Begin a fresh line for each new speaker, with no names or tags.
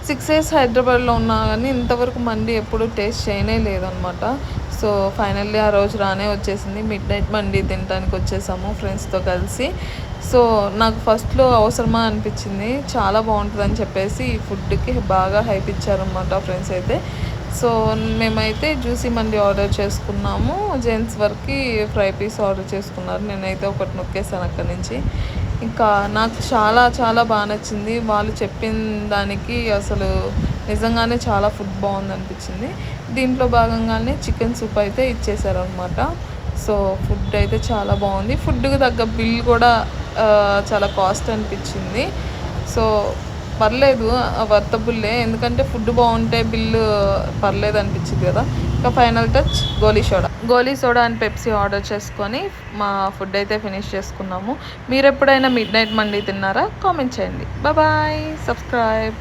6 years హైదరాబాద్లో ఉన్నా కానీ ఇంతవరకు మండి ఎప్పుడు టేస్ట్ చేయనే లేదనమాట. సో ఫైనల్లీ ఆ రోజు రానే వచ్చేసింది. మిడ్ నైట్ మండి తినడానికి వచ్చేసాము ఫ్రెండ్స్తో కలిసి. సో నాకు ఫస్ట్లో అవసరమా అనిపించింది, చాలా బాగుంటుందని చెప్పేసి ఈ ఫుడ్కి బాగా హైప్ ఇచ్చారనమాట ఫ్రెండ్స్ అయితే. సో మేమైతే జ్యూసీ మండి ఆర్డర్ చేసుకున్నాము. జెంట్స్ వరకు ఫ్రై పీస్ ఆర్డర్ చేసుకున్నారు. నేనైతే ఒకటి నొక్కేసాను అక్కడి నుంచి. ఇంకా నాకు చాలా చాలా బాగా నచ్చింది. వాళ్ళు చెప్పిన దానికి అసలు నిజంగానే చాలా ఫుడ్ బాగుందనిపించింది. దీంట్లో భాగంగానే చికెన్ సూప్ అయితే ఇచ్చేసారనమాట. సో ఫుడ్ అయితే చాలా బాగుంది. ఫుడ్కి తగ్గ బిల్ కూడా చాలా కాస్ట్ అనిపించింది. సో పర్లేదు, వర్తబుల్లే. ఎందుకంటే ఫుడ్ బాగుంటే బిల్లు పర్లేదు అనిపించింది కదా. ఇంకా final touch Goli soda and Pepsi order చేసుకొని మా ఫుడ్ అయితే ఫినిష్ చేసుకున్నాము. మీరు ఎప్పుడైనా మిడ్ నైట్ మండి తిన్నారా? కామెంట్ చేయండి. Bye, subscribe.